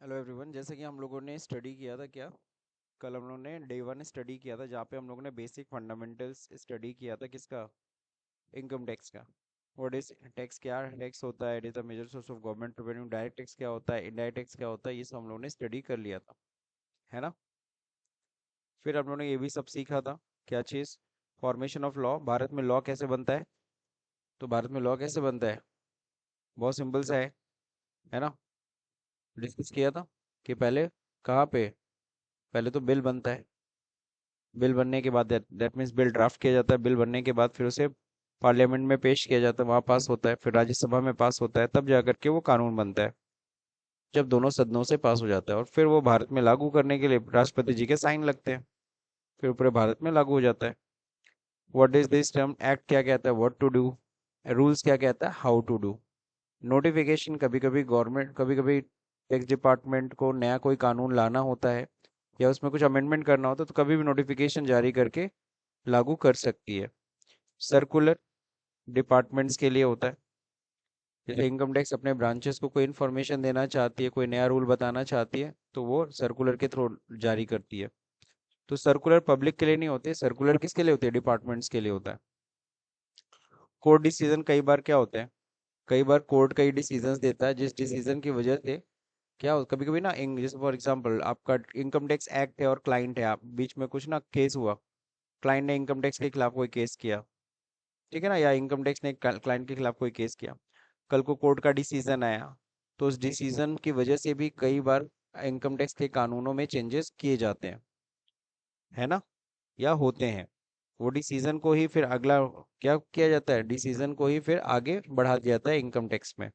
Hello everyone, जैसे कि हम लोगों ने स्टडी किया था क्या कल हम लोगों ने डे वन स्टडी किया था, जहाँ पे हम लोगों ने बेसिक फंडामेंटल्स स्टडी किया था किसका, इनकम टैक्स का। व्हाट इज टैक्स, क्या टैक्स होता है, it is the major source of government revenue, direct tax क्या होता है, इनडायरेक्ट टैक्स क्या होता है, ये सब हम लोगों ने स्टडी कर लिया था, है ना। फिर हम लोगों ने ये भी सब सीखा था, क्या चीज़, फॉर्मेशन ऑफ लॉ, भारत में लॉ कैसे बनता है। तो भारत में लॉ कैसे बनता है, बहुत सिंपल सा है ना। डिस्कस किया था कि पहले कहाँ पे, पहले तो बिल बनता है, बिल बनने के बाद दैट मीन्स बिल ड्राफ्ट किया जाता है, बिल बनने के बाद फिर उसे पार्लियामेंट में पेश किया जाता है, वहाँ पास होता है, फिर राज्यसभा में पास होता है, तब जाकर के वो कानून बनता है, जब दोनों सदनों से पास हो जाता है, और फिर वो भारत में लागू करने के लिए राष्ट्रपति जी के साइन लगते हैं, फिर पूरे भारत में लागू हो जाता है। What is this term, act क्या कहता है, व्हाट टू डू, रूल्स क्या कहता है, हाउ टू डू। नोटिफिकेशन, कभी कभी गवर्नमेंट, कभी कभी टैक्स डिपार्टमेंट को नया कोई कानून लाना होता है या उसमें कुछ अमेंडमेंट करना होता है, तो कभी भी नोटिफिकेशन जारी करके लागू कर सकती है। सर्कुलर डिपार्टमेंट्स के लिए होता है, जैसे इनकम टैक्स अपने ब्रांचेस को कोई इन्फॉर्मेशन देना चाहती है, कोई नया रूल बताना चाहती है, तो वो सर्कुलर के थ्रू जारी करती है। तो सर्कुलर पब्लिक के लिए नहीं होते, सर्कुलर किसके लिए होते हैं, डिपार्टमेंट्स के लिए होता है। कोर्ट डिसीजन कई बार क्या होते हैं, कई बार कोर्ट कई डिसीजंस देता है, जिस डिसीजन की वजह से क्या हो, कभी कभी ना जैसे फॉर एग्जांपल आपका इनकम टैक्स एक्ट है और क्लाइंट है, आप बीच में कुछ ना केस हुआ, क्लाइंट ने इनकम टैक्स के खिलाफ कोई केस किया, ठीक है ना, या इनकम टैक्स ने क्लाइंट के खिलाफ कोई केस किया, कल को कोर्ट का डिसीजन आया, तो उस डिसीजन की वजह से भी कई बार इनकम टैक्स के कानूनों में चेंजेस किए जाते हैं, है ना, या होते हैं। वो डिसीजन को ही फिर अगला क्या किया जाता है, डिसीजन को ही फिर आगे बढ़ा दिया जाता है इनकम टैक्स में,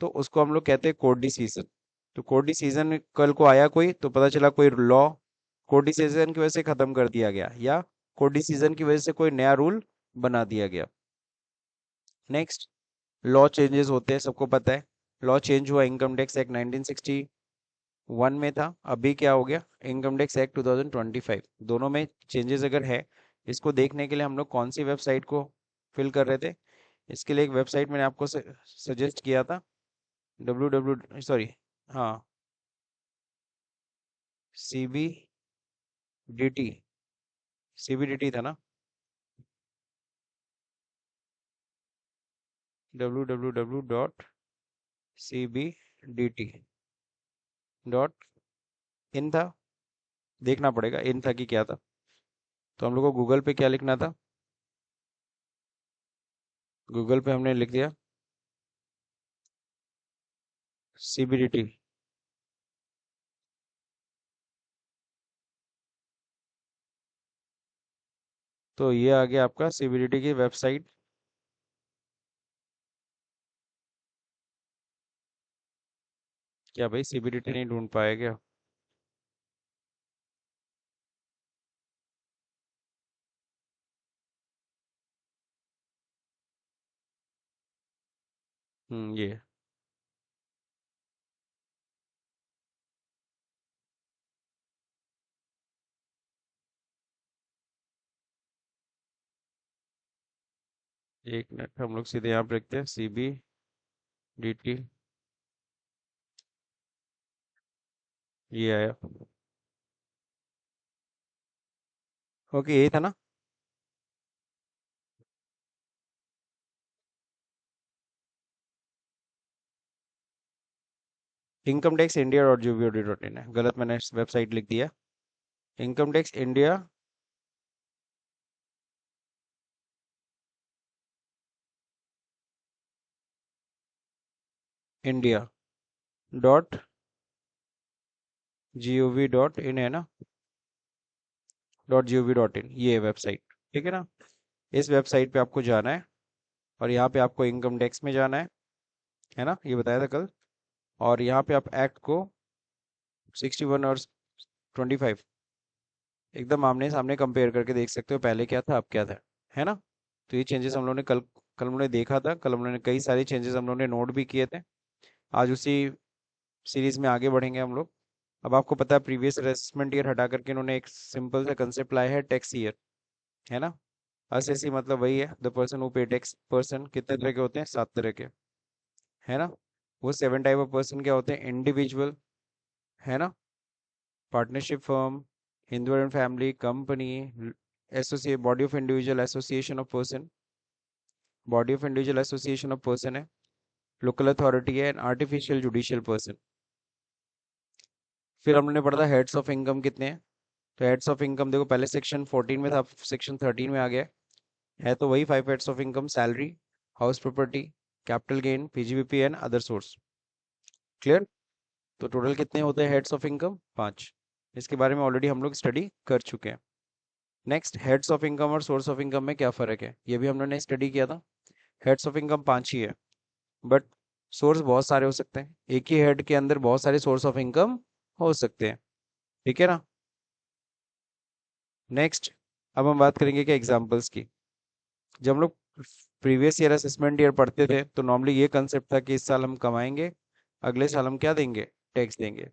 तो उसको हम लोग कहते हैं कोर्ट डिसीजन। तो कोर्ट डिसीजन कल को आया कोई, तो पता चला कोई लॉ कोर्ट डिसीजन की वजह से खत्म कर दिया गया, या कोर्ट डिसीजन की वजह से कोई नया रूल बना दिया गया। नेक्स्ट, लॉ चेंजेस होते हैं, सबको पता है। लॉ चेंज हुआ, इनकम टैक्स एक्ट 1961 में था, अभी क्या हो गया, इनकम टैक्स एक्ट 2025, दोनों में चेंजेस अगर है। इसको देखने के लिए हम लोग कौन सी वेबसाइट को फिल कर रहे थे, इसके लिए एक वेबसाइट मैंने आपको सजेस्ट किया था, सॉरी, हाँ, CBDT, CBDT था ना, www.cbdt.in था, देखना पड़ेगा इन था कि क्या था। तो हम लोग को गूगल पे क्या लिखना था, गूगल पे हमने लिख दिया CBDT। तो ये आ गया आपका CBDT की वेबसाइट। क्या भाई CBDT नहीं ढूंढ पाया क्या। ये एक मिनट, हम लोग सीधे यहाँ पे लिखते हैं CBDT, ये आया। ओके, यही था ना। Income tax India dot G O V dot in है, गलत मैंने वेबसाइट लिख दिया। Income tax India, India dot GOV.in है ना, .gov.in, ये वेबसाइट, ठीक है ना। इस वेबसाइट पे आपको जाना है, और यहाँ पे आपको इनकम टैक्स में जाना है ना, ये बताया था कल। और यहाँ पे आप एक्ट को 61 और 25 एकदम आमने सामने कंपेयर करके देख सकते हो, पहले क्या था अब क्या था, है ना। तो ये चेंजेस हम लोगों ने कल कल हम लोगों ने देखा था, कल हम लोगों ने कई सारे चेंजेस हम लोगों ने नोट भी किए थे। आज उसी सीरीज में आगे बढ़ेंगे हम लोग। अब आपको पता है प्रीवियस असेसमेंट ईयर हटा करके इन्होंने एक सिंपल सा कंसेप्ट लाया है, टैक्स ईयर, है ना। असेसी मतलब वही है, द पर्सन हु पे टैक्स। पर्सन कितने तरह के होते हैं, 7 तरह के, है ना। वो 7 टाइप ऑफ पर्सन क्या होते हैं, इंडिविजुअल, है ना, partnership firm, Hindu and family, company, associate, body of individual association of person, body of individual association of person है, लोकल अथॉरिटी है, एंड आर्टिफिशियल जुडिशियल पर्सन। फिर हमने पढ़ा था हेड्स ऑफ इनकम कितने हैं। तो हेड्स ऑफ इनकम देखो, पहले सेक्शन 14 में था, सेक्शन 13 में आ गया है। तो वही 5 heads of income, salary, house property, capital gain, PGBP and other source. Clear. तो टोटल कितने होते हैं हेड्स ऑफ इनकम? 5। इसके बारे में ऑलरेडी हम लोग स्टडी कर चुके हैं। नेक्स्ट, हेड्स ऑफ इनकम और सोर्स ऑफ इनकम में क्या फ़र्क है, ये भी हमने स्टडी किया था। हेड्स ऑफ इनकम 5 ही है, बट सोर्स बहुत सारे हो सकते हैं। एक ही हेड के अंदर बहुत सारे सोर्स ऑफ इनकम हो सकते हैं। ठीक है ना। नेक्स्ट, अब हम बात करेंगे कि एग्जांपल्स की। जब हम लोग प्रीवियस ईयर असेसमेंट ईयर पढ़ते थे तो नॉर्मली ये कंसेप्ट था कि इस साल हम कमाएंगे, अगले साल हम क्या देंगे, टैक्स देंगे।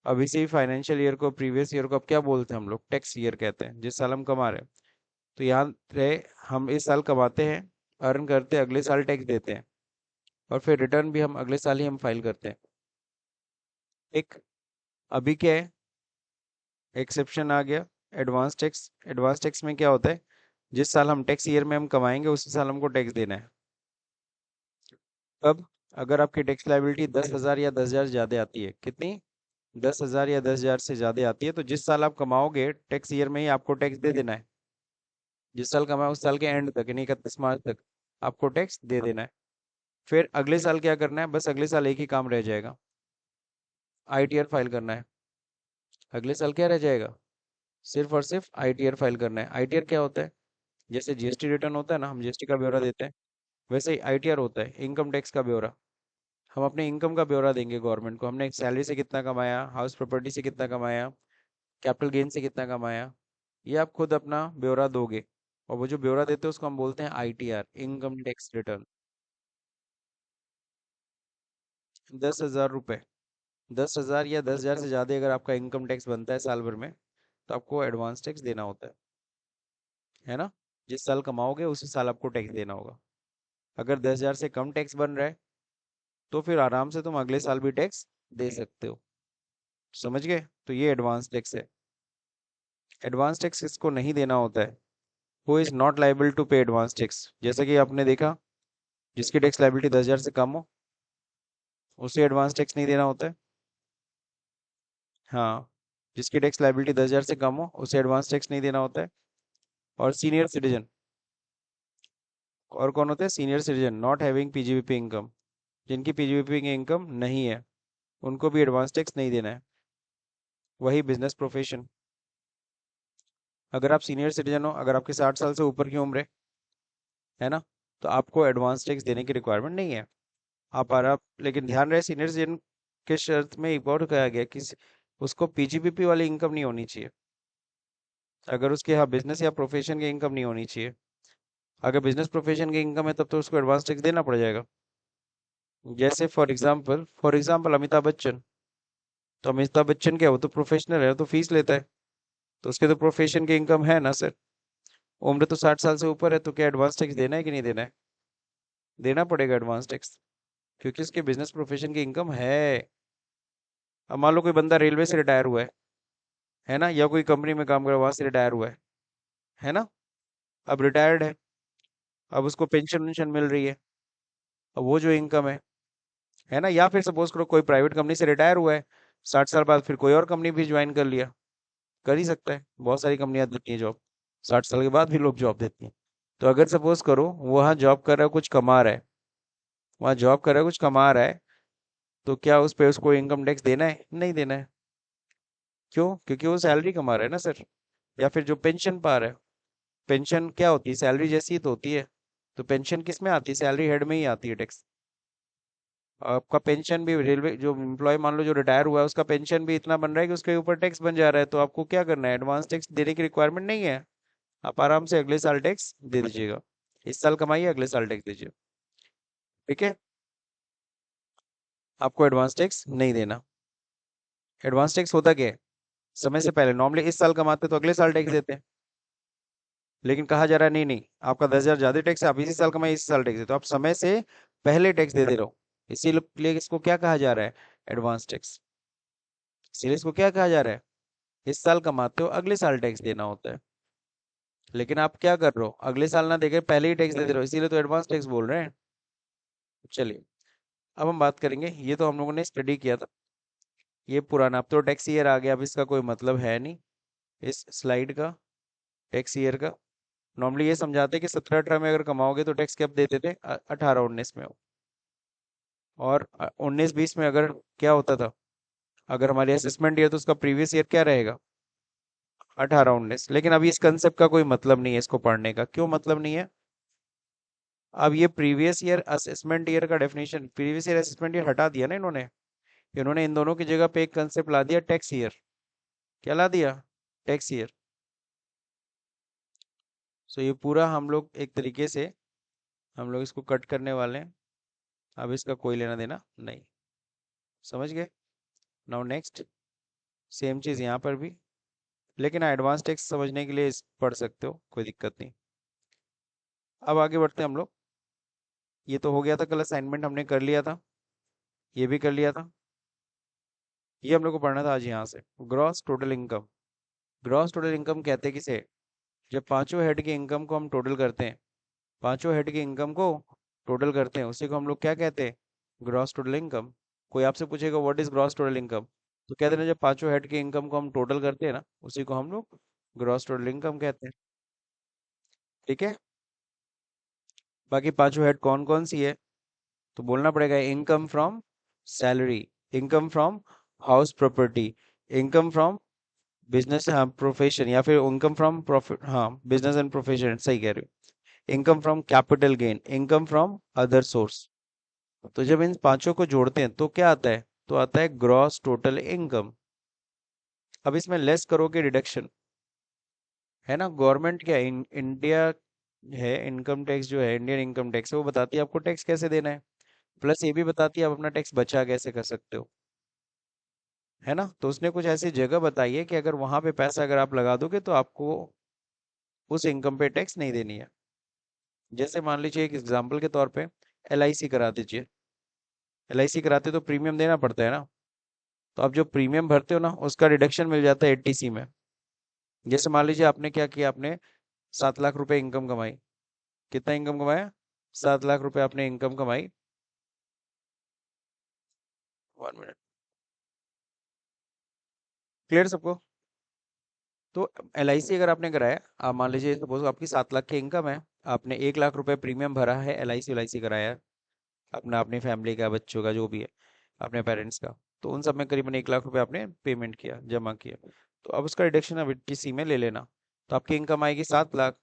अब इसी फाइनेंशियल ईयर को, प्रीवियस ईयर को अब क्या बोलते हैं हम लोग, टैक्स ईयर कहते हैं, जिस साल हम कमा रहे हैं। तो यहाँ रहे, हम इस साल कमाते हैं, अर्न करते हैं, अगले साल टैक्स देते हैं, और फिर रिटर्न भी हम अगले साल ही हम फाइल करते हैं। एक, अभी क्या है, एक्सेप्शन आ गया, एडवांस टैक्स। एडवांस टैक्स में क्या होता है, जिस साल हम टैक्स ईयर में हम कमाएंगे उसी साल हमको टैक्स देना है। अब अगर आपकी टैक्स लाइबिलिटी 10,000 या 10,000 ज़्यादा आती है, कितनी, 10,000 या 10,000 से ज़्यादा आती है, तो जिस साल आप कमाओगे टैक्स ईयर में ही आपको टैक्स दे देना है। जिस साल कमाए उस साल के एंड तक, यानी 31 मार्च तक आपको टैक्स दे देना है। फिर अगले साल क्या करना है, बस अगले साल एक ही काम रह जाएगा, आईटीआर फाइल करना है। अगले साल क्या रह जाएगा, सिर्फ और सिर्फ आईटीआर फाइल करना है। आईटीआर क्या होता है, जैसे जीएसटी रिटर्न होता है ना, हम जीएसटी का ब्यौरा देते हैं, वैसे ही आईटीआर होता है, इनकम टैक्स का ब्यौरा। हम अपने इनकम का ब्यौरा देंगे गवर्नमेंट को, हमने सैलरी से कितना कमाया, हाउस प्रॉपर्टी से कितना कमाया, कैपिटल गेन से कितना कमाया, ये आप खुद अपना ब्यौरा दोगे। और वो जो ब्यौरा देते हैं उसको हम बोलते हैं आईटीआर, इनकम टैक्स रिटर्न। 10,000 रुपये, 10,000 या 10,000 से ज़्यादा अगर आपका इनकम टैक्स बनता है साल भर में, तो आपको एडवांस टैक्स देना होता है ना। जिस साल कमाओगे उसी साल आपको टैक्स देना होगा। अगर 10,000 से कम टैक्स बन रहा है तो फिर आराम से तुम अगले साल भी टैक्स दे सकते हो। समझ गए। तो ये एडवांस टैक्स है। एडवांस टैक्स किसको नहीं देना होता है, who is not liable to pay advance tax. जैसे कि आपने देखा, जिसकी टैक्स लाइबिलिटी 10,000 से कम हो उसे एडवांस टैक्स नहीं देना होता है। हाँ, जिसकी टैक्स लाइबिलिटी 10,000 से कम हो उसे एडवांस टैक्स नहीं देना होता है। और सीनियर सिटीजन, और कौन होते हैं, senior citizen not having PGBP income, जिनकी पीजीबीपी की इनकम नहीं है उनको भी एडवांस टैक्स नहीं देना है। वही बिजनेस प्रोफेशन, अगर आप सीनियर सिटीजन हो, अगर आपकी 60 साल से ऊपर की उम्र है ना, तो आपको एडवांस टैक्स देने की रिक्वायरमेंट नहीं है। आप लेकिन ध्यान रहे, सीनियर सिटीजन के शर्त में एक और कहा गया कि उसको पीजीबीपी वाली इनकम नहीं होनी चाहिए। अगर उसके यहाँ बिजनेस या प्रोफेशन की इनकम नहीं होनी चाहिए। अगर बिजनेस प्रोफेशन की इनकम है तब तो उसको एडवांस टैक्स देना पड़ जाएगा। जैसे फॉर एग्जाम्पल अमिताभ बच्चन। तो अमिताभ बच्चन क्या है, वो तो प्रोफेशनल है, तो फीस लेता है, तो उसके तो प्रोफेशन की इनकम है ना सर। उम्र तो 60 साल से ऊपर है, तो क्या एडवांस टैक्स देना है कि नहीं देना है, देना पड़ेगा एडवांस टैक्स, क्योंकि उसके बिजनेस प्रोफेशन की इनकम है। अब मान लो कोई बंदा रेलवे से रिटायर हुआ है ना, या कोई कंपनी में काम कर रहा है वहां से रिटायर हुआ है ना, अब रिटायर्ड है, अब उसको पेंशन वेंशन मिल रही है। अब वो जो इनकम है ना, या फिर सपोज करो कोई प्राइवेट कंपनी से रिटायर हुआ है, 60 साल बाद फिर कोई और कंपनी भी ज्वाइन कर लिया, कर ही सकता है, बहुत सारी कंपनियां देती हैं जॉब, 60 साल के बाद भी लोग जॉब देती हैं। तो अगर सपोज करो वहाँ जॉब कर रहा है, कुछ कमा रहा है, वहाँ जॉब कर रहा है, कुछ कमा रहा है, तो क्या उस पे उसको इनकम टैक्स देना है, नहीं देना है। क्यों, क्योंकि वो सैलरी कमा रहा है ना सर। या फिर जो पेंशन पा रहा है, पेंशन क्या होती है, सैलरी जैसी ही तो होती है। तो पेंशन किस में आती है, सैलरी हेड में ही आती है टैक्स। आपका पेंशन भी, रेलवे जो एम्प्लॉय मान लो जो रिटायर हुआ है उसका पेंशन भी इतना बन रहा है कि उसके ऊपर टैक्स बन जा रहा है, तो आपको क्या करना है, एडवांस टैक्स देने की रिक्वायरमेंट नहीं है। आप आराम से अगले साल टैक्स दे दीजिएगा, इस साल कमाइए अगले साल टैक्स दीजिए। ठीक है, आपको एडवांस टैक्स नहीं देना। एडवांस टैक्स होता क्या है, समय से पहले, नॉर्मली इस साल कमाते तो अगले साल टैक्स देते हैं, लेकिन कहा जा रहा है नहीं नहीं, आपका 10,000 ज्यादा टैक्स है, आप इसी साल कमाइए इसी साल टैक्स दे, तो आप समय से पहले टैक्स दे दे रहे हो, इसीलिए इसको क्या कहा जा रहा है, एडवांस टैक्स। इसीलिए इसको क्या कहा जा रहा है, इस साल कमाते हो अगले साल टैक्स देना होता है। लेकिन आप क्या कर रहे हो, अगले साल ना देकर पहले ही टैक्स दे दे रहे हो, इसीलिए तो एडवांस टैक्स बोल रहे हैं। चलिए अब हम बात करेंगे, ये तो हम लोगों ने स्टडी किया था, ये पुराना, अब तो टैक्स ईयर आ गया, अब इसका कोई मतलब है नहीं इस स्लाइड का, टैक्स ईयर का। नॉर्मली ये समझाते हैं कि 17-18 में अगर कमाओगे तो टैक्स कब देते थे, 18-19 में। और 19-20 में अगर क्या होता था, अगर हमारी असेसमेंट ईयर तो उसका प्रीवियस ईयर क्या रहेगा, 18-19। लेकिन अभी इस कंसेप्ट का कोई मतलब नहीं है इसको पढ़ने का, क्यों मतलब नहीं है, अब ये प्रीवियस ईयर असेसमेंट ईयर का definition, previous year assessment year हटा दिया ना इन्होंने, इन्होंने इन दोनों की जगह पे एक कंसेप्ट ला दिया, टैक्स ईयर। क्या ला दिया, टैक्स ईयर। सो ये पूरा हम लोग एक तरीके से हम लोग इसको कट करने वाले हैं, अब इसका कोई लेना देना नहीं, समझ गए। नाउ नेक्स्ट, सेम चीज़ यहाँ पर भी, लेकिन एडवांस टैक्स समझने के लिए पढ़ सकते हो, कोई दिक्कत नहीं। अब आगे बढ़ते हैं हम लोग, ये तो हो गया था, कल असाइनमेंट हमने कर लिया था, ये भी कर लिया था। ये हम लोग को पढ़ना था आज यहाँ से, gross total income. Gross total income कहते हैं किसे, जब पांचों हेड की इनकम को हम टोटल करते हैं, पांचों हेड की इनकम को टोटल करते हैं, उसी को हम लोग क्या कहते हैं, ग्रॉस टोटल इनकम। कोई आपसे पूछेगा what is gross total income, तो कहते हैं जब पांचों हेड की इनकम को हम टोटल करते हैं ना, उसी को हम लोग ग्रॉस टोटल इनकम कहते हैं। ठीक है, बाकी पांचों हेड कौन कौन सी है, तो बोलना पड़ेगा, income from salary, income from house property, income from business, हाँ प्रोफेशन, या फिर इनकम फ्रॉम प्रॉफिट, हाँ बिजनेस एंड प्रोफेशन, सही कह रहे हो, income from capital gain, income from other source. तो जब इन पांचों को जोड़ते हैं तो क्या आता है, तो आता है ग्रॉस टोटल इनकम। अब इसमें लेस करोगे डिडक्शन, है ना, गवर्नमेंट क्या इंडिया है, इनकम टैक्स जो है, इंडियन इनकम टैक्स है, वो बताती है आपको टैक्स कैसे देना है, प्लस ये भी बताती है आप अपना टैक्स बचा कैसे कर सकते हो, है ना। तो उसने कुछ ऐसी जगह बताई है कि अगर वहां पे पैसा अगर आप लगा दोगे तो आपको उस इनकम पे टैक्स नहीं देनी है। जैसे मान लीजिए एक एग्जांपल के तौर पे, LIC करा दीजिए, LIC कराते तो प्रीमियम देना पड़ता है ना, तो आप जो प्रीमियम भरते हो ना उसका रिडक्शन मिल जाता है 80C में। जैसे मान लीजिए आपने क्या किया, आपने 7 लाख रुपए इनकम कमाई, कितना इनकम कमाया, 7 लाख रुपए आपने इनकम कमाई। 1 मिनट, क्लियर सबको। तो LIC अगर आपने कराया, आप मान लीजिए सपोज आपकी 7 लाख की इनकम है, आपने 1 लाख रुपए प्रीमियम भरा है, LIC कराया है अपना, अपनी फैमिली का, बच्चों का, जो भी है, अपने पेरेंट्स का, तो उन सब में करीबन 1 लाख रुपए आपने पेमेंट किया, जमा किया। तो अब उसका रिडक्शन अब 80C में ले लेना, तो आपकी इनकम आएगी 7 लाख,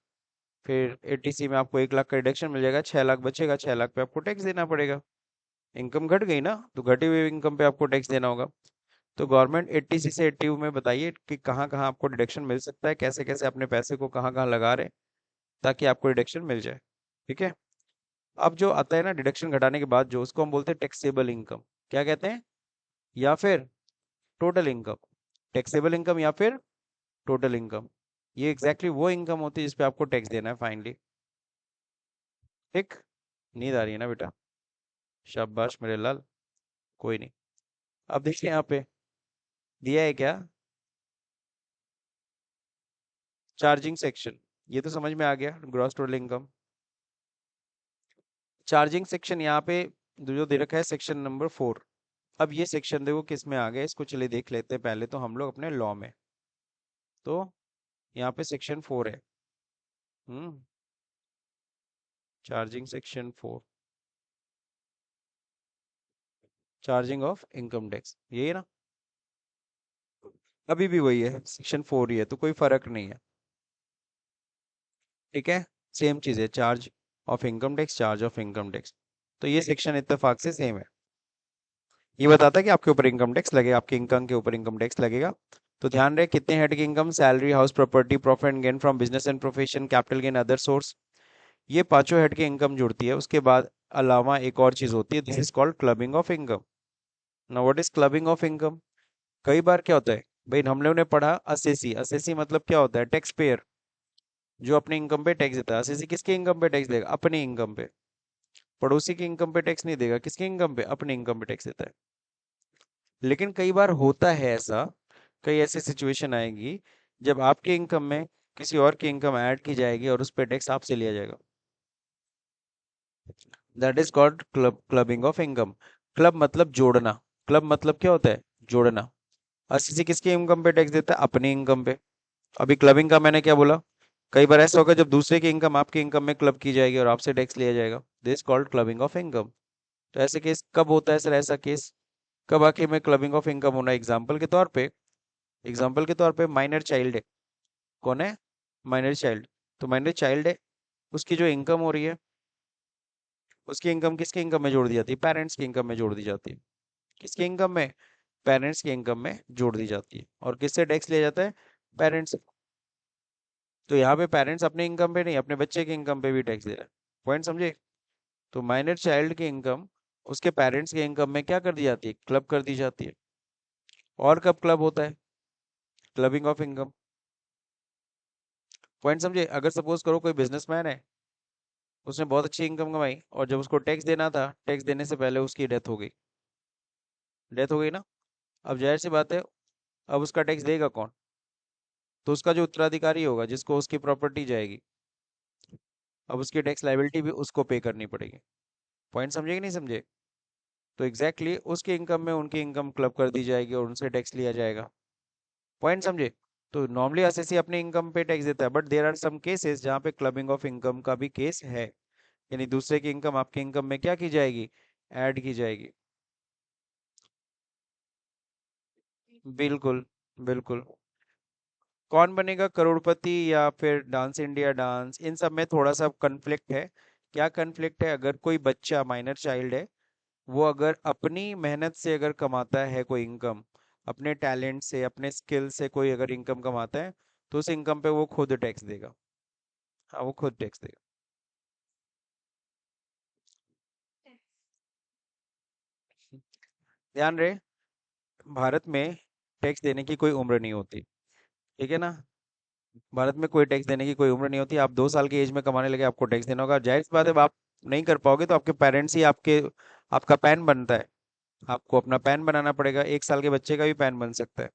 फिर 80C में आपको 1 लाख का रिडक्शन मिल जाएगा, 6 लाख बचेगा, 6 लाख पे आपको टैक्स देना पड़ेगा। इनकम घट गई ना, तो घटी हुई इनकम पे आपको टैक्स देना होगा। तो गवर्नमेंट 80C से 80 में बताइए कि कहाँ कहाँ आपको डिडक्शन मिल सकता है, कैसे कैसे अपने पैसे को कहाँ कहाँ लगा रहे हैं, ताकि आपको डिडक्शन मिल जाए। ठीक है, अब जो आता है ना डिडक्शन घटाने के बाद, जो उसको हम बोलते हैं टैक्सेबल इनकम, क्या कहते हैं, या फिर टोटल इनकम, टैक्सेबल इनकम या फिर टोटल इनकम, ये एग्जैक्टली वो इनकम होती है जिसपे आपको टैक्स देना है फाइनली। ठीक, नींद आ रही है ना बेटा, शाबाश मेरे लाल, कोई नहीं। अब देखिए यहाँ पे दिया है क्या, चार्जिंग सेक्शन, ये तो समझ में आ गया, gross total income. Charging section यहाँ पे जो दे रखा है सेक्शन नंबर 4। अब ये सेक्शन देखो किस में आ गया, इसको चलिए देख लेते हैं पहले तो हम लोग अपने लॉ में। तो यहाँ पे सेक्शन 4 है, charging section 4, charging of income tax, यही है ना, अभी भी वही है, सेक्शन 4 ही है, तो कोई फर्क नहीं है। ठीक है, सेम चीज़ है, charge of income tax, charge of income tax, तो ये सेक्शन इत्तेफाक से सेम है। ये बताता है कि आपके ऊपर इनकम टैक्स लगेगा, आपके इनकम के ऊपर इनकम टैक्स लगेगा। तो ध्यान रहे कितने हेड की income, salary, house property, profit and gain from business and profession, capital gain, other source, ये पांचों हेड की इनकम जुड़ती है। उसके बाद अलावा एक और चीज होती है, this is called clubbing of income. ना what is clubbing of income, कई बार क्या होता है भाई, हम लोगों ने पढ़ा असेसी, असेसी मतलब क्या होता है, टैक्स पेयर, जो अपनी इनकम पे टैक्स देता है। असेसी किसके इनकम पे टैक्स देगा, अपनी इनकम पे। पड़ोसी की इनकम पे टैक्स नहीं देगा, किसकी इनकम पे, अपनी इनकम पे टैक्स देता है। लेकिन कई बार होता है ऐसा, कई ऐसी सिचुएशन आएगी जब आपके इनकम में किसी और की इनकम ऐड की जाएगी और उस पर टैक्स आपसे लिया जाएगा। That is called clubbing of income. Club मतलब जोड़ना। क्लब मतलब क्या होता है? जोड़ना। किसी किसकी इनकम पे टैक्स देता है? अपनी इनकम पे। अभी क्लबिंग का मैंने क्या बोला? कई बार ऐसा होगा जब दूसरे की इनकम आपकी इनकम में क्लब की जाएगी और आपसे टैक्स लिया जाएगा। This called clubbing of income. तो ऐसे केस कब होता है सर? ऐसा केस कब आखिर में क्लबिंग ऑफ इनकम होना? एग्जाम्पल के तौर पे माइनर चाइल्ड है। कौन है? Minor child. तो माइनर चाइल्ड है, उसकी जो इनकम हो रही है, उसकी इनकम किसकी इनकम में जोड़ दी जाती है? पेरेंट्स की इनकम में जोड़ दी जाती है। किसकी इनकम में? पेरेंट्स की इनकम में जोड़ दी जाती है। और किससे टैक्स लिया जाता है? पेरेंट्स। तो यहाँ पे पेरेंट्स अपने इनकम पे नहीं, अपने बच्चे की इनकम पे भी टैक्स दे रहा है। पॉइंट समझे? तो माइनर चाइल्ड की इनकम उसके पेरेंट्स के इनकम में क्या कर दी जाती है? क्लब कर दी जाती है। और कब क्लब होता है? Clubbing of income. पॉइंट समझे? अगर सपोज करो कोई बिजनेसमैन है, उसने बहुत अच्छी इनकम कमाई और जब उसको टैक्स देना था, टैक्स देने से पहले उसकी डेथ हो गई। डेथ हो गई ना? अब जाहिर सी बात है, अब उसका टैक्स देगा कौन? तो उसका जो उत्तराधिकारी होगा, जिसको उसकी प्रॉपर्टी जाएगी, अब उसकी टैक्स लाइबिलिटी भी उसको पे करनी पड़ेगी। पॉइंट समझे कि नहीं समझे? तो एग्जैक्टली exactly उसकी इनकम में उनकी इनकम क्लब कर दी जाएगी और उनसे टैक्स लिया जाएगा। पॉइंट समझे? तो नॉर्मली एसएससी अपने इनकम पे टैक्स देता है, but there are some cases जहाँ पे क्लबिंग ऑफ इनकम का भी केस है। यानी दूसरे की इनकम आपकी इनकम में क्या की जाएगी? ऐड की जाएगी। बिल्कुल। बिल्कुल। कौन बनेगा करोड़पति या फिर डांस इंडिया डांस, इन सब में थोड़ा सा कन्फ्लिक्ट है। क्या कन्फ्लिक्ट है? अगर कोई बच्चा माइनर चाइल्ड है, वो अगर अपनी मेहनत से अगर कमाता है कोई इनकम, अपने टैलेंट से, अपने स्किल से कोई अगर इनकम कमाता है, तो उस इनकम पे वो खुद टैक्स देगा। हाँ, वो खुद टैक्स देगा। ध्यान रहे, भारत में टैक्स देने की कोई उम्र नहीं होती। ठीक है ना? भारत में कोई टैक्स देने की कोई उम्र नहीं होती। आप 2 साल की एज में कमाने लगे, आपको टैक्स देना होगा। जाहिर सी बात है, आप नहीं कर पाओगे तो आपके पेरेंट्स ही आपका पैन बनता है। आपको अपना पैन बनाना पड़ेगा। 1 साल के बच्चे का भी पैन बन सकता है।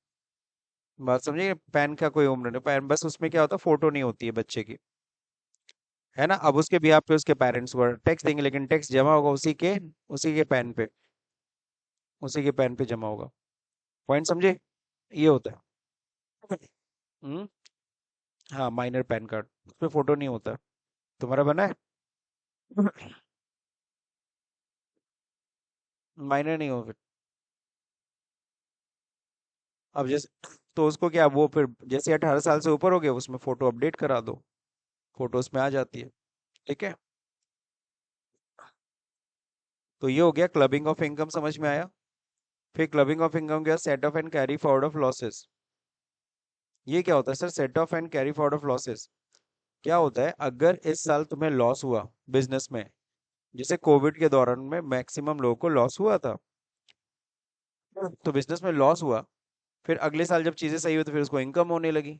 बात समझिए, पैन का कोई उम्र नहीं। पैन बस उसमें क्या होता है, फोटो नहीं होती है बच्चे की। है ना? अब उसके बिहाफ पे उसके पेरेंट्स को टैक्स देंगे, लेकिन टैक्स जमा होगा उसी के पैन पे, उसी के पैन पे जमा होगा। पॉइंट समझे? ये होता है। हम्म। हाँ, माइनर पैन कार्ड, उसमें फोटो नहीं होता। तुम्हारा बना है? माइनर नहीं हो फिर। अब जैसे, तो उसको क्या, वो फिर जैसे 18 साल से ऊपर हो गया, उसमें फोटो अपडेट करा दो, फोटो उसमें आ जाती है। ठीक है? तो ये हो गया क्लबिंग ऑफ इनकम, समझ में आया? फिर क्लबिंग ऑफ इनकम गया set of and carry forward of losses. ये क्या होता है sir, set of and carry forward of losses? क्या होता है, अगर इस साल तुम्हें लॉस हुआ बिजनेस में, जैसे कोविड के दौरान में मैक्सिमम लोगों को लॉस हुआ था, तो बिजनेस में लॉस हुआ, फिर अगले साल जब चीजें सही हुई तो फिर उसको इनकम होने लगी,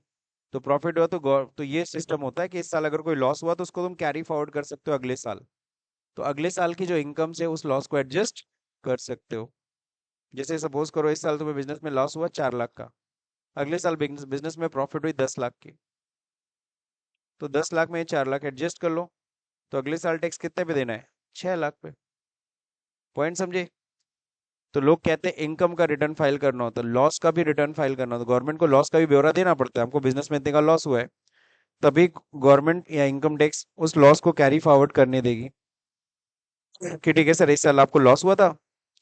तो प्रॉफिट हुआ, तो तो ये सिस्टम होता है कि इस साल अगर कोई लॉस हुआ तो उसको तुम कैरी फॉरवर्ड कर सकते हो अगले साल। तो अगले साल की जो इनकम से उस लॉस को एडजस्ट कर सकते हो। जैसे सपोज करो इस साल तुम्हें बिजनेस में लॉस हुआ 4 लाख का, अगले साल बिजनेस बिजनेस में प्रॉफिट हुई 10 लाख की, तो 10 लाख में 4 लाख एडजस्ट कर लो, तो अगले साल टैक्स कितने पे देना है? 6 लाख पे। पॉइंट समझे? तो लोग कहते हैं इनकम का रिटर्न फाइल करना होता है, लॉस का भी रिटर्न फाइल करना होता है, गवर्नमेंट को लॉस का भी ब्यौरा देना पड़ता है। हमको बिजनेस में इतने का लॉस हुआ है, तभी गवर्नमेंट या इनकम टैक्स उस लॉस को कैरी फॉरवर्ड करने देगी कि ठीक है सर, इस साल आपको लॉस हुआ था,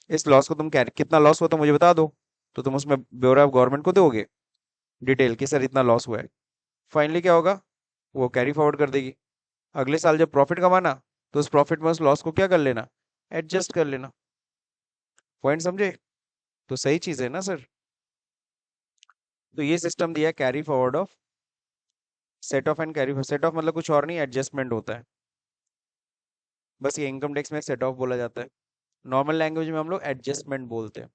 इस लॉस को तुम कैरी, कितना लॉस हुआ था मुझे बता दो, तो तुम उसमें ब्यौरा गवर्नमेंट को दोगे, डिटेल कि सर इतना लॉस हुआ है। फाइनली क्या होगा, वो कैरी फॉरवर्ड कर देगी। अगले साल जब प्रॉफिट कमाना, तो उस प्रॉफिट में उस लॉस को क्या कर लेना? एडजस्ट कर लेना। पॉइंट समझे? तो सही चीज है ना सर? तो ये सिस्टम दिया carry forward of, set of and carry. Set of मतलब कुछ और नहीं, एडजस्टमेंट होता है। बस ये इनकम टैक्स में सेट ऑफ बोला जाता है, नॉर्मल लैंग्वेज में हम लोग एडजस्टमेंट बोलते हैं।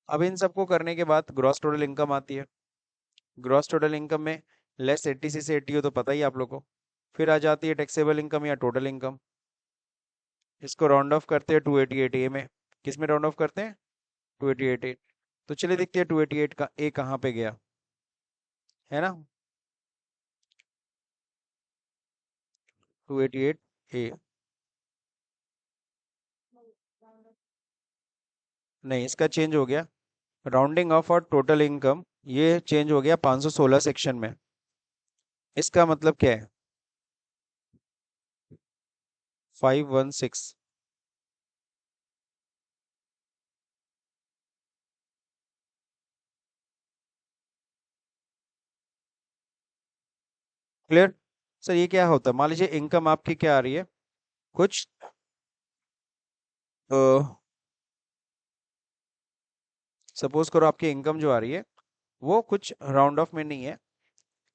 अब इन सबको करने के बाद ग्रॉस टोटल इनकम आती है। ग्रॉस टोटल इनकम में लेस 80 से 80 हो तो पता ही है आप लोग को। फिर आ जाती है टैक्सेबल इनकम या टोटल इनकम। इसको राउंड ऑफ करते हैं 288 ए में। किस में राउंड ऑफ करते हैं? 288 ए। तो चलिए देखते हैं 288 का ए कहाँ पे गया, है ना। 288 ए, नहीं इसका चेंज हो गया, राउंडिंग ऑफ और टोटल इनकम ये चेंज हो गया 516 सेक्शन में। इसका मतलब क्या है, 516। क्लियर। सर ये क्या होता है, मान लीजिए इनकम आपकी क्या आ रही है, कुछ सपोज करो आपकी इनकम जो आ रही है वो कुछ राउंड ऑफ में नहीं है।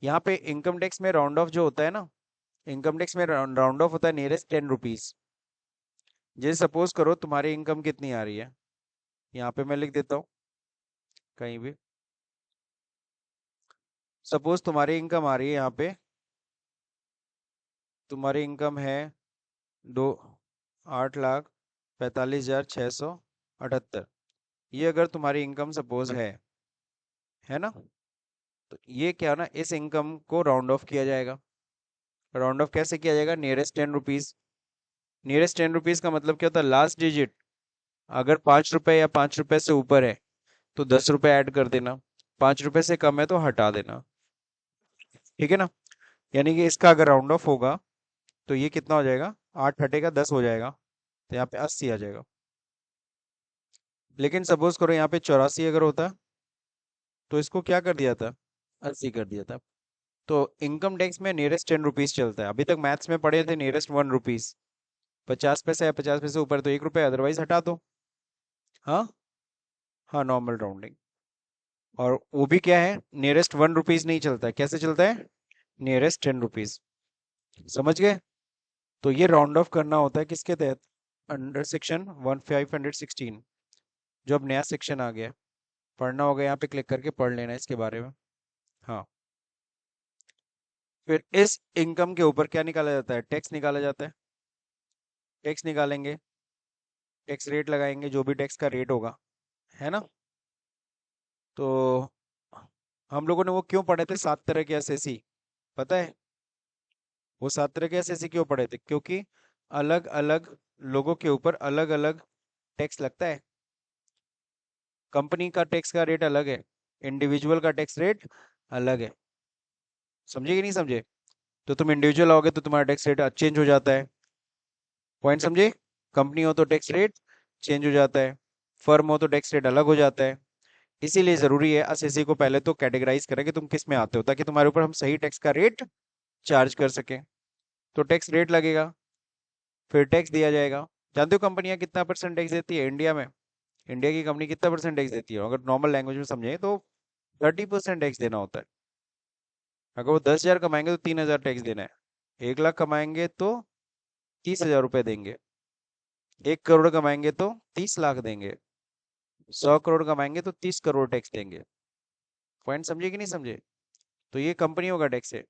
यहाँ पे इनकम टैक्स में राउंड ऑफ जो होता है ना, इनकम टैक्स में राउंड ऑफ होता है नियरेस्ट 10 रुपीज। जैसे सपोज करो तुम्हारी इनकम कितनी आ रही है, यहाँ पे मैं लिख देता हूँ कहीं भी। सपोज तुम्हारी इनकम आ रही है यहाँ पे, तुम्हारी इनकम है दो 8,45,678। ये अगर तुम्हारी इनकम सपोज है ना, तो ये क्या ना, इस इनकम को राउंड ऑफ किया जाएगा। राउंड ऑफ कैसे किया जाएगा, नियरेस्ट 10 रुपीज। नियरेस्ट 10 रुपीज का मतलब क्या होता है, लास्ट डिजिट अगर 5 रुपए या 5 रुपए से ऊपर है तो 10 रुपए ऐड कर देना, 5 रुपए से कम है तो हटा देना, ठीक है ना। यानी कि इसका अगर राउंड ऑफ होगा तो ये कितना हो जाएगा, 8 हटेगा 10 हो जाएगा, तो यहाँ पे 80 आ जाएगा। लेकिन सपोज करो यहाँ पे 84 अगर होता तो इसको क्या कर दिया था, 80 कर दिया था। तो इनकम टैक्स में नियरेस्ट 10 रुपीज चलता है। अभी तक मैथ्स में पढ़े थे नियरेस्ट 1 रुपीज, 50 पैसे या 50 पैसे ऊपर तो 1 रुपये, अदरवाइज हटा दो। हाँ, हाँ नॉर्मल राउंडिंग। और वो भी क्या है, नियरेस्ट 1 रुपीज नहीं चलता है, कैसे चलता है, नियरेस्ट 10 रुपीज। समझ गए। तो ये राउंड ऑफ करना होता है किसके तहत, अंडर सेक्शन 1516, जो अब नया सेक्शन आ गया है। पढ़ना होगा यहाँ पे क्लिक करके पढ़ लेना इसके बारे में। हाँ, फिर इस इनकम के ऊपर क्या निकाला जाता है, टैक्स निकाला जाता है। टैक्स निकालेंगे, टैक्स रेट लगाएंगे, जो भी टैक्स का रेट होगा, है ना। तो हम लोगों ने वो क्यों पढ़े थे, 7 तरह के एसएससी, पता है। वो 7 तरह के एसएससी क्यों पढ़े थे, क्योंकि अलग अलग लोगों के ऊपर अलग अलग टैक्स लगता है। कंपनी का टैक्स का रेट अलग है, इंडिविजुअल का टैक्स रेट अलग है। समझे कि नहीं समझे। तो तुम इंडिविजुअल आओगे तो तुम्हारा टैक्स रेट चेंज हो जाता है। पॉइंट समझे। कंपनी हो तो टैक्स रेट चेंज हो जाता है, फर्म हो तो टैक्स रेट अलग हो जाता है। इसीलिए जरूरी है एसएससी को पहले तो कैटेगराइज करें कि तुम किस में आते हो, ताकि तुम्हारे ऊपर हम सही टैक्स का रेट चार्ज कर सकें। तो टैक्स रेट लगेगा, फिर टैक्स दिया जाएगा। जानते हो कंपनियां कितना परसेंट टैक्स देती है इंडिया में, इंडिया की कंपनी कितना परसेंट टैक्स देती है, अगर नॉर्मल लैंग्वेज में समझे तो 30% टैक्स देना होता है। अगर वो 10,000 कमाएंगे तो 3,000 टैक्स देना है, 1 लाख कमाएंगे तो 30,000 रुपये देंगे, 1 करोड़ कमाएंगे तो 30 लाख देंगे, 100 करोड़ कमाएंगे तो 30 करोड़ टैक्स देंगे। पॉइंट समझे कि नहीं समझे। तो ये कंपनियों का टैक्स है।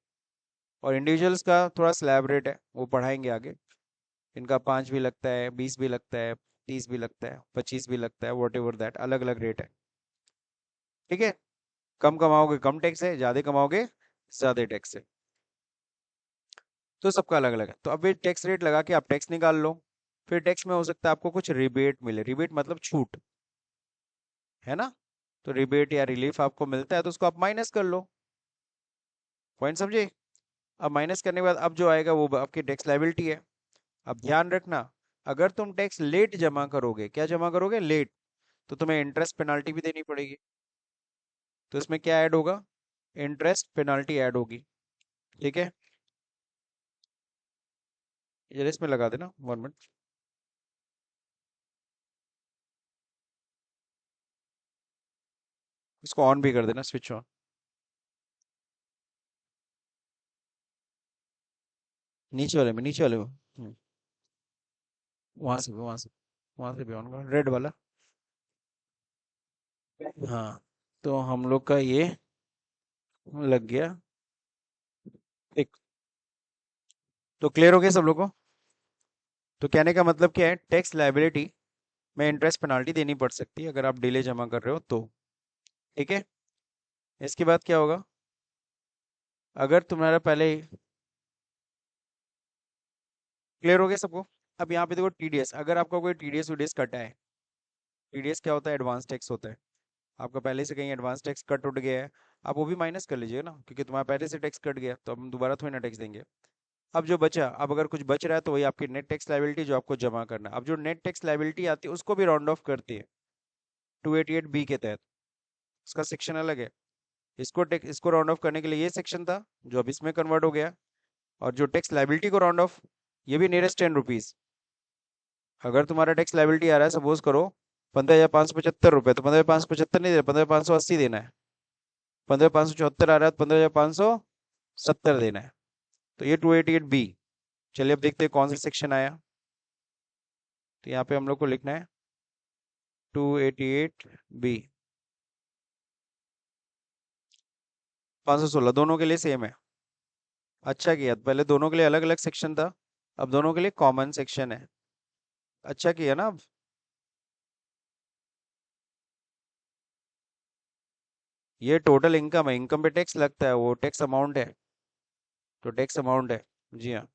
और इंडिविजुअल्स का थोड़ा स्लैब रेट है, वो पढ़ाएंगे आगे। इनका 5 भी लगता है, 20 भी लगता है, 30 भी लगता है, 25 भी लगता है, वॉट एवर दैट, अलग अलग रेट है। ठीक है। कम कमाओगे कम टैक्स है, ज्यादा कमाओगे ज्यादा टैक्स है। तो सबका अलग अलग है। तो अब ये टैक्स रेट लगा के आप टैक्स निकाल लो। फिर टैक्स में हो सकता है आपको कुछ रिबेट मिले, रिबेट मतलब छूट, है ना। तो रिबेट या रिलीफ आपको मिलता है तो उसको आप माइनस कर लो। पॉइंट समझे। अब माइनस करने के बाद अब जो आएगा वो आपकी टैक्स लाइबिलिटी है। अब ध्यान रखना, अगर तुम टैक्स लेट जमा करोगे, क्या जमा करोगे, लेट, तो तुम्हें इंटरेस्ट पेनाल्टी भी देनी पड़ेगी। तो इसमें क्या ऐड होगा, इंटरेस्ट पेनाल्टी ऐड होगी। ठीक है, ये इसमें लगा देना 1 मिनट। इसको ऑन भी कर देना, स्विच ऑन। नीचे वाले में, नीचे वाले में, वहां से भी, वहां से भी ऑन कर, रेड वाला। हाँ, तो हम लोग का ये लग गया। एक, तो क्लियर हो गया सब लोग को। तो कहने का मतलब क्या है, टैक्स लाइबिलिटी में इंटरेस्ट पेनाल्टी देनी पड़ सकती है अगर आप डिले जमा कर रहे हो तो। ठीक है। इसके बाद क्या होगा, अगर तुम्हारा पहले क्लियर हो गया सबको। अब यहाँ पे देखो टीडीएस, अगर आपका कोई टीडीएस वीडीएस कटा है, टीडीएस क्या होता है, एडवांस टैक्स होता है। आपका पहले से कहीं एडवांस टैक्स कट उठ गया है, आप वो भी माइनस कर लीजिए ना, क्योंकि तुम्हारा पहले से टैक्स कट गया तो हम दोबारा थोड़ी ना टैक्स देंगे। अब जो बचा, अब अगर कुछ बच रहा है तो वही आपकी नेट टैक्स लायबिलिटी जो आपको जमा करना है। अब जो नेट टैक्स लायबिलिटी आती है उसको भी राउंड ऑफ करती है 288 बी के तहत, उसका सेक्शन अलग है। इसको राउंड ऑफ करने के लिए ये सेक्शन था जो अब इसमें कन्वर्ट हो गया। और जो टैक्स लायबिलिटी को राउंड ऑफ, ये भी नियरेस्ट 10 रुपीज। अगर तुम्हारा टैक्स लायबिलिटी आ रहा है सपोज करो 15,575 रुपये, तो 15,575 नहीं देना, 15,580 देना है। 15,574 आ रहा है तो 15,570 देना है। तो ये 288 बी। चलिए अब देखते हैं कौन सा सेक्शन आया। तो यहाँ पे हम लोग को लिखना है 288 बी। 516 दोनों के लिए सेम है। अच्छा किया, पहले दोनों के लिए अलग अलग सेक्शन था, अब दोनों के लिए कॉमन सेक्शन है। अच्छा किया ना। अब ये टोटल इनकम है, इनकम पे टैक्स लगता है, वो टैक्स अमाउंट है, तो टैक्स अमाउंट है। जी हाँ।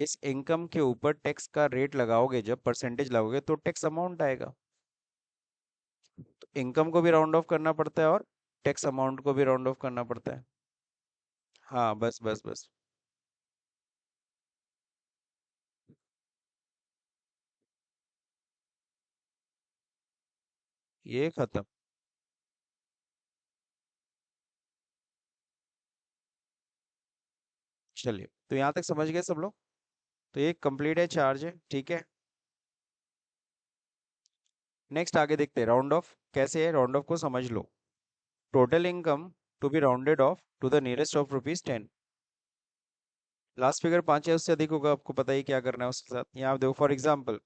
इस इनकम के ऊपर टैक्स का रेट लगाओगे, जब परसेंटेज लगाओगे तो टैक्स अमाउंट आएगा। तो इनकम को भी राउंड ऑफ करना पड़ता है और टैक्स अमाउंट को भी राउंड ऑफ करना पड़ता है। हाँ बस बस बस। ये खत्म। चलिए तो यहाँ तक समझ गए सब लोग। तो ये कंप्लीट है, चार्ज है, ठीक है। नेक्स्ट आगे देखते हैं राउंड ऑफ कैसे है। राउंड ऑफ को समझ लो, total income to be rounded off to the nearest of rupees 10। Last figure 5 है, उससे अधिक होगा, आपको पता ही क्या करना है उसके साथ। यहाँ देखो फॉर एग्जाम्पल,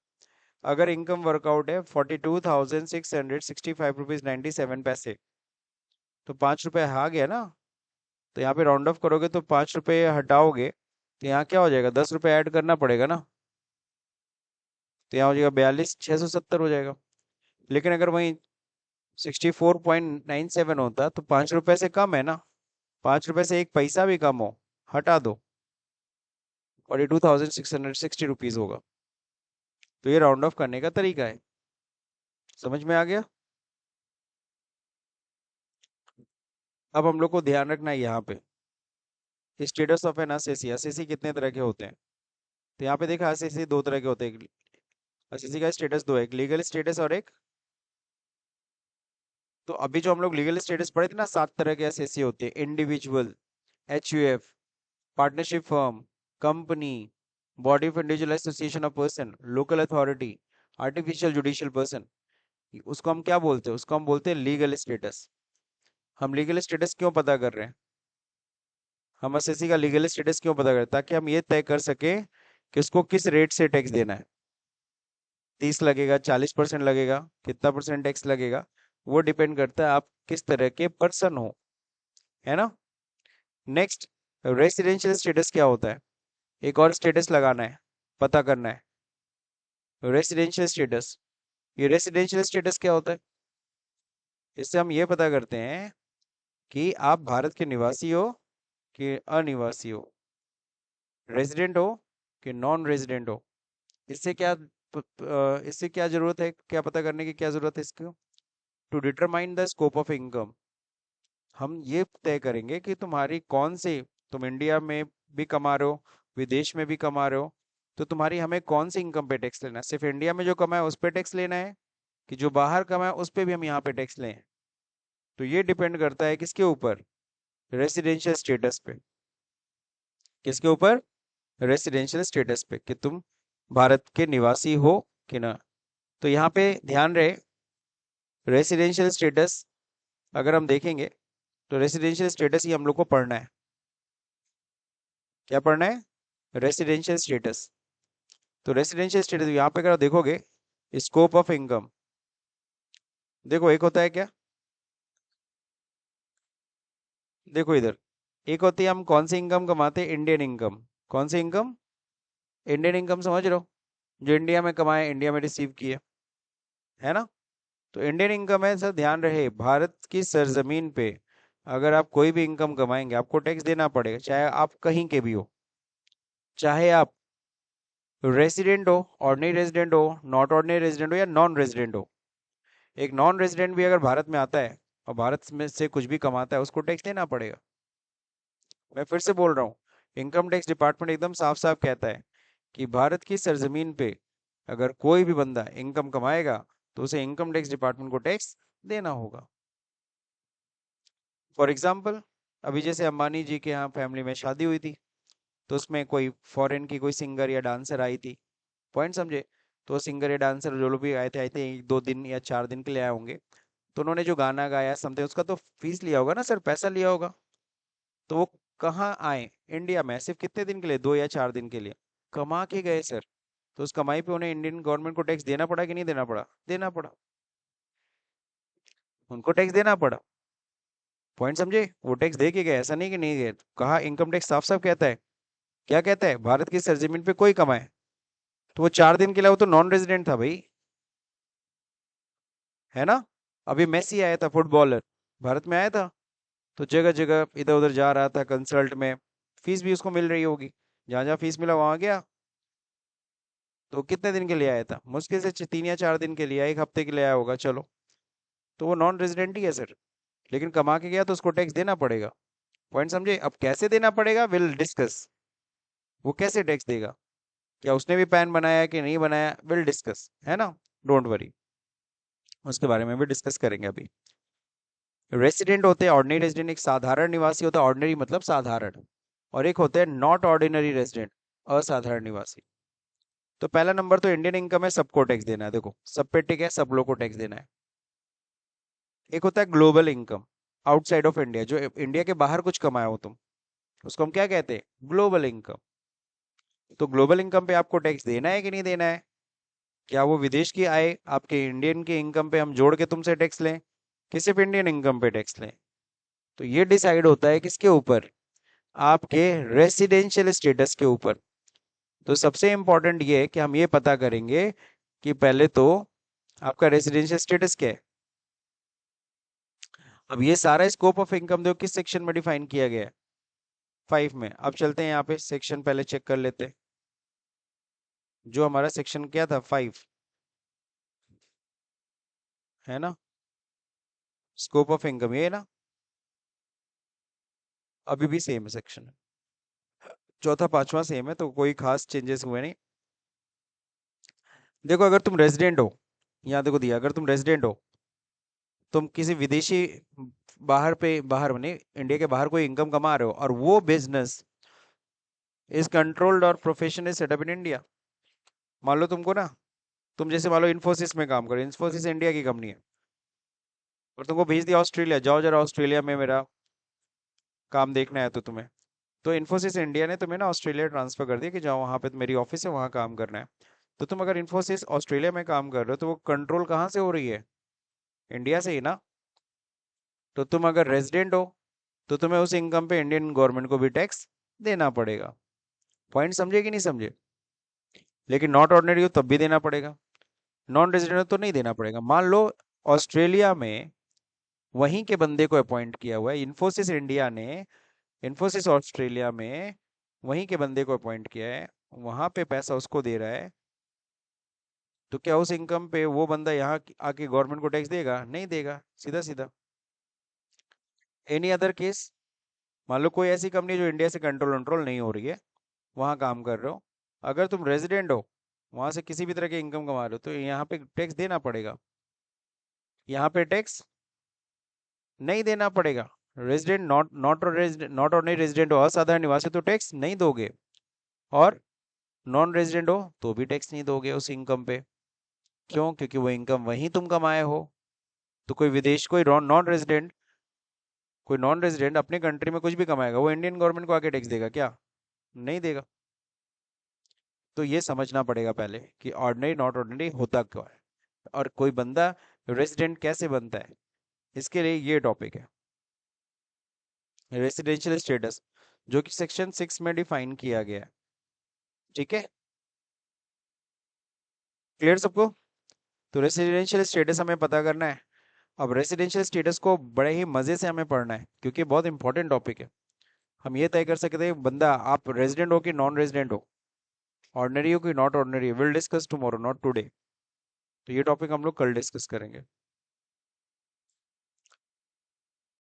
अगर इनकम वर्कआउट है 42,665 रुपीज 97 पैसे, तो 5 रुपये आ गया ना। तो यहाँ पे राउंड ऑफ करोगे तो 5 रुपये हटाओगे तो यहाँ क्या हो जाएगा, 10 रुपये ऐड करना पड़ेगा ना। तो यहाँ हो जाएगा 42,670 हो जाएगा। लेकिन अगर वहीं 64.97 होता तो 5 रुपये से कम है ना, 5 रुपये से एक पैसा भी कम हो, हटा दो, 42,660 रुपीज होगा। तो ये राउंड ऑफ करने का तरीका है। समझ में आ गया। अब हम लोग को ध्यान रखना है यहाँ पे status of N assessee. Assessee कितने तरह के होते हैं, तो यहाँ पे देखा असेसी दो तरह के होते हैं। असेसी का स्टेटस दो है, एक लीगल स्टेटस और एक, तो अभी जो हम लोग लीगल स्टेटस पढ़े थे ना, 7 तरह के असेसी होते हैं, individual, HUF, partnership firm, company, body of individual association of person, local authority, artificial judicial person. उसको हम क्या बोलते हैं, उसको हम बोलते हैं लीगल स्टेटस। हम लीगल स्टेटस क्यों पता कर रहे हैं, हम एसएससी का लीगल स्टेटस क्यों पता करें, ताकि हम ये तय कर सके कि उसको किस रेट से टैक्स देना है। 30 लगेगा, 40% लगेगा, कितना परसेंट टैक्स लगेगा, वो डिपेंड करता है आप किस तरह के पर्सन हो, है ना। नेक्स्ट, रेसिडेंशियल स्टेटस क्या होता है, एक और स्टेटस लगाना है, पता करना है। रेसिडेंशियल स्टेटस, ये रेसिडेंशियल स्टेटस क्या होता है, इससे हम ये पता करते हैं कि आप भारत के निवासी हो कि अनिवासी हो, रेजिडेंट हो कि नॉन रेजिडेंट हो। इससे क्या इससे क्या जरूरत है, क्या पता करने की क्या जरूरत है इसको, to determine the scope of income. हम ये तय करेंगे कि तुम्हारी कौन सी, तुम इंडिया में भी कमा रहे हो, विदेश में भी कमा रहे हो, तो तुम्हारी हमें कौन सी इनकम पे टैक्स लेना है। सिर्फ इंडिया में जो कमाए उस पे टैक्स लेना है, कि जो बाहर कमाए उस पे भी हम यहाँ पे टैक्स लें। तो ये डिपेंड करता है किसके ऊपर, रेसिडेंशियल स्टेटस पे। किसके ऊपर, रेसिडेंशियल स्टेटस पे, कि तुम भारत के निवासी हो कि ना। तो यहाँ पे ध्यान रहे, रेसिडेंशियल स्टेटस अगर हम देखेंगे तो रेसिडेंशियल स्टेटस ही हम लोग को पढ़ना है। क्या पढ़ना है, रेसिडेंशियल स्टेटस। तो रेसिडेंशियल स्टेटस यहाँ पे अगर देखोगे, स्कोप ऑफ इनकम, देखो एक होता है क्या, देखो इधर, एक होती है हम कौन सी इनकम कमाते हैं, इंडियन इनकम। कौन सी इनकम, इंडियन इनकम, समझ रहे हो, जो इंडिया में कमाए, इंडिया में रिसीव किए, है ना। तो इंडियन इनकम है सर, ध्यान रहे, भारत की सरजमीन पे अगर आप कोई भी इनकम कमाएंगे आपको टैक्स देना पड़ेगा, चाहे आप कहीं के भी हो, चाहे आप रेसिडेंट हो, ऑर्डिनरी रेजिडेंट हो, नॉट ऑर्डिनरी रेजिडेंट हो या नॉन रेजिडेंट हो। एक नॉन रेजिडेंट भी अगर भारत में आता है और भारत में से कुछ भी कमाता है उसको टैक्स देना पड़ेगा। मैं फिर से बोल रहा हूँ, इनकम टैक्स डिपार्टमेंट एकदम साफ साफ कहता है कि भारत की सरजमीन पे अगर कोई भी बंदा इनकम कमाएगा तो उसे इनकम टैक्स डिपार्टमेंट को टैक्स देना होगा। फॉर एग्जाम्पल, अभी जैसे अंबानी जी के यहाँ फैमिली में शादी हुई थी, तो उसमें कोई फॉरेन की कोई सिंगर या डांसर आई थी, पॉइंट समझे। तो सिंगर या डांसर जो लोग भी आए थे 1 2 दिन या 4 दिन के लिए आए होंगे, तो उन्होंने जो गाना गाया समथिंग उसका तो फीस लिया होगा ना सर, पैसा लिया होगा। तो वो कहाँ आए, इंडिया में, सिर्फ कितने दिन के लिए, 2 या 4 दिन के लिए कमा के गए सर। तो उस कमाई पे उन्हें इंडियन गवर्नमेंट को टैक्स देना पड़ा कि नहीं देना पड़ा? देना पड़ा, उनको टैक्स देना पड़ा। पॉइंट समझे, वो टैक्स दे के गए, ऐसा नहीं कि नहीं गए। कहा, इनकम टैक्स साफ साफ कहता है, क्या कहता है, भारत की सरजमीन पे कोई कमाए, तो वो 4 दिन के लिए, वो तो नॉन रेजिडेंट था भाई, है ना। अभी मेसी आया था फुटबॉलर, भारत में आया था, तो जगह जगह इधर उधर जा रहा था कंसल्ट में, फीस भी उसको मिल रही होगी, जहां जहां फीस मिला वहां गया। तो कितने दिन के लिए आया था, मुश्किल से 3 या 4 दिन के लिए, 1 हफ्ते के लिए आया होगा, चलो, तो वो नॉन रेजिडेंट ही है सर। लेकिन कमा के गया तो उसको टैक्स देना पड़ेगा। पॉइंट समझे। अब कैसे देना पड़ेगा, विल डिस्कस। वो कैसे टैक्स देगा, क्या उसने भी पैन बनाया है कि नहीं बनाया, विल डिस्कस, है ना, डोंट वरी, उसके बारे में भी डिस्कस करेंगे अभी। रेसिडेंट होते हैं, ऑर्डिनरी रेजिडेंट एक साधारण निवासी होता है, ऑर्डिनरी मतलब साधारण, और एक होते हैं नॉट ऑर्डिनरी रेजिडेंट, असाधारण निवासी। तो पहला नंबर तो इंडियन इनकम है, सबको टैक्स देना है, देखो सब पे टिक है, सब लोग को टैक्स देना है। एक होता है global income, outside of India, जो इंडिया के बाहर कुछ कमाया हो तुम, उसको हम क्या कहते हैं, ग्लोबल इनकम। तो ग्लोबल इनकम पे आपको टैक्स देना है कि नहीं देना है? क्या वो विदेश की आय आपके इंडियन की इनकम पे हम जोड़ के तुमसे टैक्स लें, कि सिर्फ इंडियन इनकम पे टैक्स लें? तो ये डिसाइड होता है किसके ऊपर, आपके रेसिडेंशियल स्टेटस के ऊपर। तो सबसे इंपॉर्टेंट ये है कि हम ये पता करेंगे कि पहले तो आपका रेसिडेंशियल स्टेटस क्या है। अब ये सारा स्कोप ऑफ इनकम देखो किस सेक्शन में डिफाइन किया गया है, 5 में। अब चलते हैं यहाँ पे सेक्शन पहले चेक कर लेते हैं, जो हमारा सेक्शन क्या था, 5, है ना, स्कोप ऑफ इनकम, ये है ना, अभी भी सेम है सेक्शन, चौथा पांचवा सेम है, तो कोई खास चेंजेस हुए नहीं। देखो अगर तुम रेजिडेंट हो, यहाँ देखो दिया, अगर तुम रेजिडेंट हो, तुम किसी विदेशी, बाहर पे, बाहर बने इंडिया के बाहर कोई इनकम कमा रहे हो, और वो बिजनेस इज कंट्रोल्ड और profession is setup in India. मान लो तुमको ना, तुम जैसे मान लो इन्फोसिस में काम करो, इन्फोसिस इंडिया की कंपनी है, और तुमको भेज दिया ऑस्ट्रेलिया, जाओ जरा ऑस्ट्रेलिया में मेरा काम देखना है तो तुम्हें, तो इन्फोसिस इंडिया ने तुम्हें ना ऑस्ट्रेलिया ट्रांसफर कर दिया कि जाओ वहाँ पे मेरी ऑफिस है, वहाँ काम करना है। तो तुम अगर इन्फोसिस ऑस्ट्रेलिया में काम कर रहे हो तो वो कंट्रोल कहाँ से हो रही है, इंडिया से ही ना। तो तुम अगर रेजिडेंट हो तो तुम्हें उस इनकम पे इंडियन गवर्नमेंट को भी टैक्स देना पड़ेगा। पॉइंट समझे कि नहीं समझे? लेकिन नॉट ऑर्डिनरी हो तब भी देना पड़ेगा, नॉन रेजिडेंट हो तो नहीं देना पड़ेगा। मान लो ऑस्ट्रेलिया में वहीं के बंदे को अपॉइंट किया हुआ है इन्फोसिस इंडिया ने, इन्फोसिस ऑस्ट्रेलिया में वहीं के बंदे को अपॉइंट किया है, वहां पे पैसा उसको दे रहा है, तो क्या उस इनकम पे वो बंदा यहाँ आके गवर्नमेंट को टैक्स देगा? नहीं देगा, सीधा सीधा। एनी अदर केस, मान लो कोई ऐसी कंपनी जो इंडिया से कंट्रोल कंट्रोल नहीं हो रही है, वहां काम कर रहे हो, अगर तुम रेजिडेंट हो, वहां से किसी भी तरह की इनकम कमा रहे हो, तो यहाँ पे टैक्स देना पड़ेगा। यहाँ पे टैक्स नहीं देना पड़ेगा। Resident, not not resident, not ordinary resident हो, असाधारण निवासी, तो टैक्स नहीं दोगे, और नॉन रेजिडेंट हो तो भी टैक्स नहीं दोगे उस इनकम पे। क्यों? क्योंकि वो इनकम वहीं तुम कमाए हो। तो कोई विदेश, कोई नॉन रेजिडेंट, कोई नॉन रेजिडेंट अपने कंट्री में कुछ भी कमाएगा, वो इंडियन गवर्नमेंट को आके टैक्स देगा क्या? नहीं देगा। तो ये समझना पड़ेगा पहले कि ऑर्डिनरी नॉट ऑर्डिनरी होता क्या है, और कोई बंदा रेजिडेंट कैसे बनता है, इसके लिए ये टॉपिक है, रेसिडेंशियल स्टेटस, जो कि सेक्शन 6 में डिफाइन किया गया है। ठीक है, क्लियर सबको? तो रेसिडेंशियल स्टेटस हमें पता करना है। अब रेसिडेंशियल स्टेटस को बड़े ही मजे से हमें पढ़ना है क्योंकि बहुत इंपॉर्टेंट टॉपिक है। हम ये तय कर सकते हैं बंदा आप रेजिडेंट हो कि नॉन रेजिडेंट हो, ऑर्डिनरी हो कि not ordinary, will discuss tomorrow not today. तो ये टॉपिक हम लोग कल डिस्कस करेंगे।